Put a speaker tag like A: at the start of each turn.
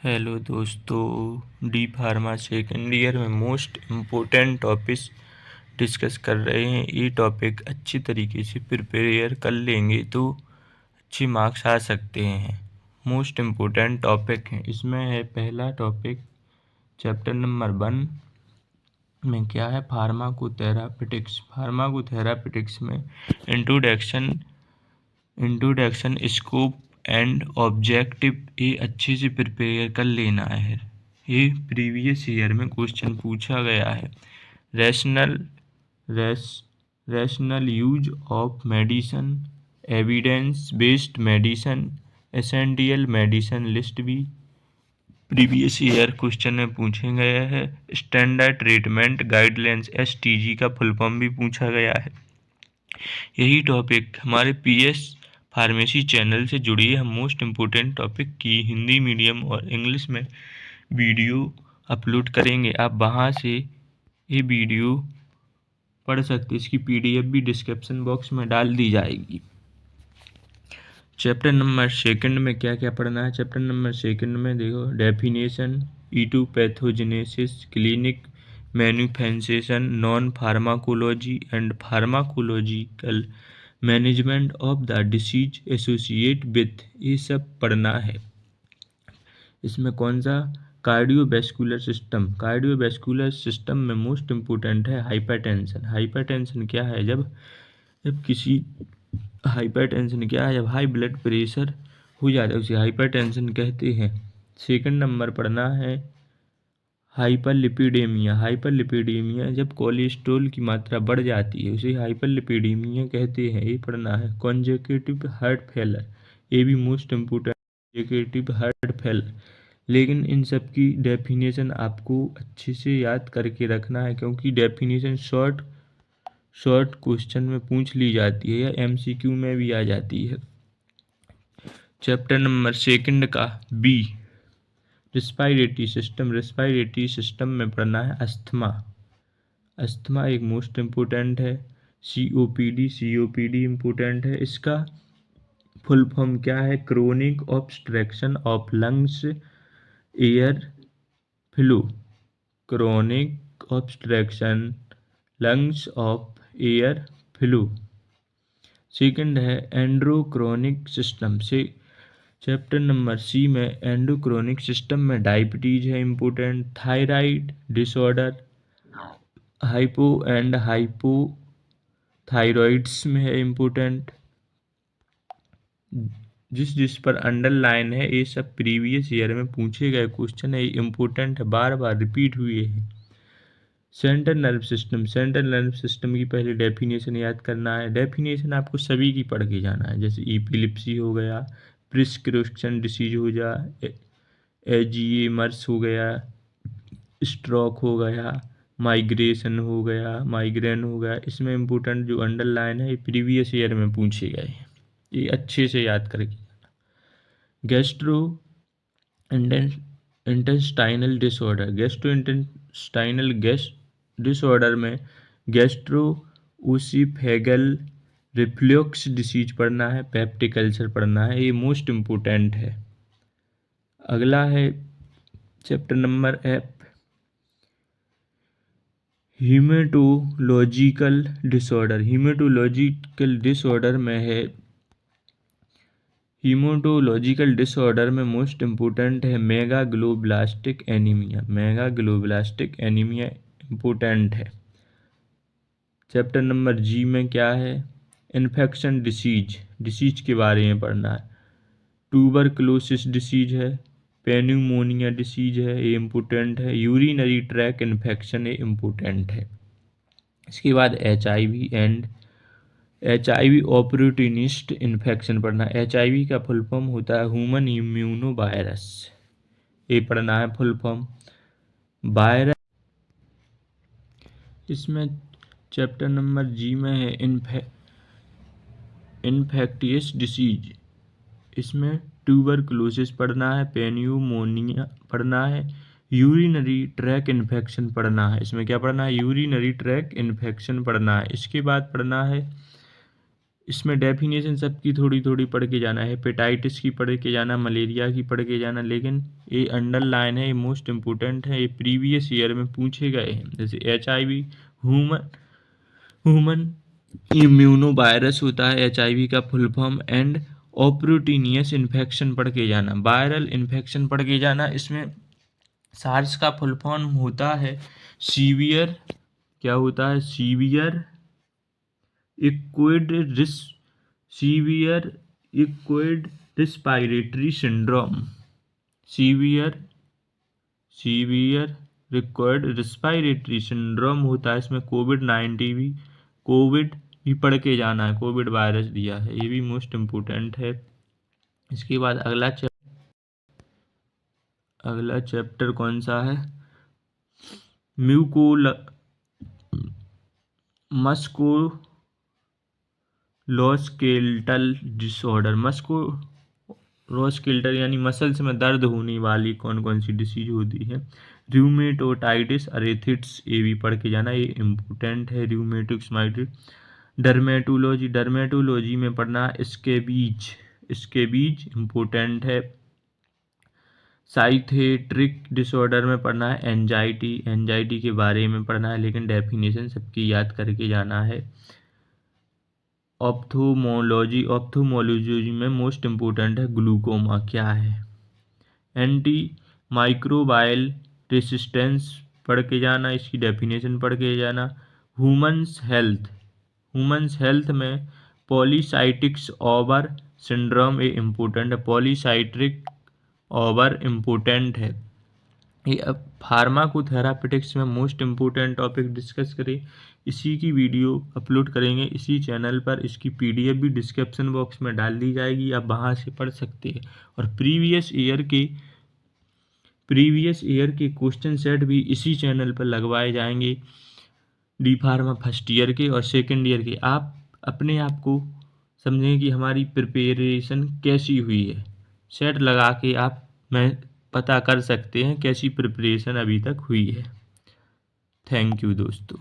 A: Hello दोस्तों, D pharma second year में most important topics discuss कर रहे हैं। ये टॉपिक अच्छी तरीके से प्रिपेयर कर लेंगे तो अच्छे मार्क्स आ सकते हैं। मोस्ट इम्पोर्टेंट टॉपिक हैं, इसमें है पहला टॉपिक चैप्टर नंबर 1 में क्या है, फार्माकोथेरापेटिक्स। फार्माकोथेरापेटिक्स में इंट्रोडक्शन, स्कोप एंड ऑब्जेक्टिव, ये अच्छे से प्रिपेयर कर लेना है। ये प्रीवियस ईयर में क्वेश्चन पूछा गया है। Rational rational use of medicine, evidence based medicine, essential medicine list भी प्रीवियस ईयर क्वेश्चन में पूछे गए हैं। स्टैंडर्ड ट्रीटमेंट गाइडलाइंस STG का फुल फॉर्म भी पूछा गया है। यही टॉपिक हमारे PS फार्मेसी चैनल से जुड़ी है। हम मोस्ट इम्पोर्टेंट टॉपिक की हिंदी मीडियम और इंग्लिश में वीडियो अपलोड करेंगे। आप वहाँ से ये वीडियो पढ़ सकते, इसकी PDF भी डिस्क्रिप्शन बॉक्स में डाल दी जाएगी। चैप्टर नंबर 2 में क्या क्या पढ़ना है। चैप्टर नंबर 2 में देखो, definition, pathogenesis, clinic, manifestation, non pharmacology and pharmacological management of the disease associate with, ये सब पढ़ना है। इसमें कौन सा, कार्डियोवैस्कुलर सिस्टम में मोस्ट इम्पोर्टेंट है हाइपरटेंशन। हाइपरटेंशन क्या है, जब जब हाई ब्लड प्रेशर हो जाता है उसे हाइपरटेंशन कहते हैं। सेकंड नंबर पढ़ना है हाइपरलिपिडेमिया, जब कोलेस्ट्रॉल की मात्रा बढ़ जाती है उसे हाइपरलिपिडेमिया कहते हैं, ये पढ़ना है। कॉन्जेक्टिव हार्ट फेलर, ये भी मोस्ट इम्पोर्टेंट, कॉन्जेक्टिव हार्ट फेलर। लेकिन इन सब की डेफिनेशन आपको अच्छे से याद करके रखना है, क्योंकि डेफिनेशन शॉर्ट क्वेश्चन में पूछ ली जाती है या MCQ में भी आ जाती है। चैप्टर नंबर 2 का B, रेस्पिरेटरी सिस्टम में पढ़ना है अस्थमा एक मोस्ट इम्पोर्टेंट है। COPD इम्पोर्टेंट है। इसका फुल फॉर्म क्या है, chronic obstruction of lungs air flow, chronic obstruction lungs of air flow. Second है एंडोक्राइनिक सिस्टम से, चैप्टर नंबर C में एंडोक्राइनिक सिस्टम में डायबिटीज है इम्पोर्टेंट, थायराइड डिसऑर्डर, हाइपोथायरॉइड्स में है इम्पोर्टेंट। जिस पर अंडरलाइन है ये सब प्रीवियस ईयर में पूछे गए क्वेश्चन है, इम्पोर्टेंट है, बार बार रिपीट हुए हैं। सेंट्रल नर्व सिस्टम की पहले डेफिनेशन याद करना है। डेफिनेशन आपको सभी की पढ़ के जाना है, जैसे एपिलेप्सी हो गया, प्रिस्क्रिप्शन डिसीज हो गया, एजीएमर्स हो गया, स्ट्रोक हो गया, माइग्रेन हो गया। इसमें इम्पोर्टेंट जो अंडरलाइन है प्रीवियस ईयर में पूछे गए हैं, ये अच्छे से याद करके। गैस्ट्रो इंटेस्टाइनल डिसऑर्डर में गैस्ट्रोओसिफेगल रिफ्लक्स डिसीज पढ़ना है, पेप्टिक अल्सर पढ़ना है, ये मोस्ट इम्पोर्टेंट है। अगला है chapter number F, haematological disorder में है, हीमेटोलॉजिकल डिसऑर्डर में मोस्ट इम्पोर्टेंट है मेगाग्लोब्लास्टिक एनीमिया इम्पोर्टेंट है। चैप्टर नंबर G में क्या है, इन्फेक्शन डिसीज के बारे में पढ़ना है। ट्यूबरकुलोसिस डिसीज है, पेन्यूमोनिया डिसीज है, ये इम्पोर्टेंट है। यूरिनरी ट्रैक इन्फेक्शन, ये इम्पोर्टेंट है। इसके बाद HIV ऑपरेटिनिस्ट इन्फेक्शन पढ़ना। HIV का फुल फॉर्म होता है ह्यूमन इम्यूनो वायरस, ये पढ़ना है फुल फॉर्म। वायरस, इसमें चैप्टर नंबर G में है इन्फेक्टियस डिसीज, इसमें ट्यूबरकुलोसिस पढ़ना है, पेन्यूमोनिया पढ़ना है, यूरिनरी ट्रैक इन्फेक्शन पढ़ना है। इसमें क्या पढ़ना है, यूरिनरी ट्रैक इन्फेक्शन पढ़ना है। इसके बाद पढ़ना है इसमें डेफिनेशन सबकी थोड़ी थोड़ी पढ़ के जाना है, हेपेटाइटिस की पढ़ के जाना, मलेरिया की पढ़ के जाना, लेकिन ये अंडरलाइन है, ये मोस्ट इम्पोर्टेंट है, ये प्रीवियस ईयर में पूछे गए हैं। जैसे HIV human human immuno virus होता है HIV का फुल फॉर्म, एंड ऑप्रोटीनियस इन्फेक्शन पढ़ के जाना, वायरल इन्फेक्शन पढ़ के जाना। इसमें सार्स का फुल फॉर्म होता है सीवियर, क्या होता है, इक्विड रिस severe acute respiratory syndrome, severe severe required respiratory syndrome होता है। इसमें कोविड भी पढ़ के जाना है, कोविड वायरस दिया है, ये भी मोस्ट इम्पोर्टेंट है। इसके बाद अगला चैप्टर कौन सा है, मस्कुलोस्केलेटल डिसऑर्डर, मस्कुलोस्केलेटल यानी मसल्स में दर्द होने वाली कौन कौन सी डिसीज होती है, रूमेटोटाइटिस अरेथिट्स, ये भी पढ़ के जाना, ये इम्पोर्टेंट है। रूमेटोस्माइटिस, डर्मेटोलॉजी में पढ़ना स्केबीज इम्पोर्टेंट है। साइकेट्रिक डिसऑर्डर में पढ़ना है एंजाइटी के बारे में पढ़ना है, लेकिन डेफिनेशन सबकी याद करके जाना है। ऑप्थोमोलॉजी में मोस्ट इम्पोर्टेंट है ग्लूकोमा क्या है। एंटी माइक्रोबायल रेसिस्टेंस पढ़ के जाना, इसकी डेफिनेशन पढ़ के जाना। ह्यूमंस हेल्थ में पॉलीसाइटिक्स ओवर सिंड्रोम ए इम्पोर्टेंट है, पॉलीसाइट्रिक ओवर इम्पोर्टेंट है। ये अब फार्माकोथेरापेटिक्स में मोस्ट इम्पोर्टेंट टॉपिक डिस्कस करें, इसी की वीडियो अपलोड करेंगे इसी चैनल पर। इसकी PDF भी डिस्क्रिप्शन बॉक्स में डाल दी जाएगी, आप वहाँ से पढ़ सकते हैं। और प्रीवियस ईयर के क्वेश्चन सेट भी इसी चैनल पर लगवाए जाएंगे, डी फार्मा फर्स्ट ईयर के और सेकेंड ईयर के। आप अपने आप को समझें कि हमारी प्रिपरेशन कैसी हुई है, सेट लगा के आप मैं पता कर सकते हैं कैसी प्रिपरेशन अभी तक हुई है। थैंक यू दोस्तों।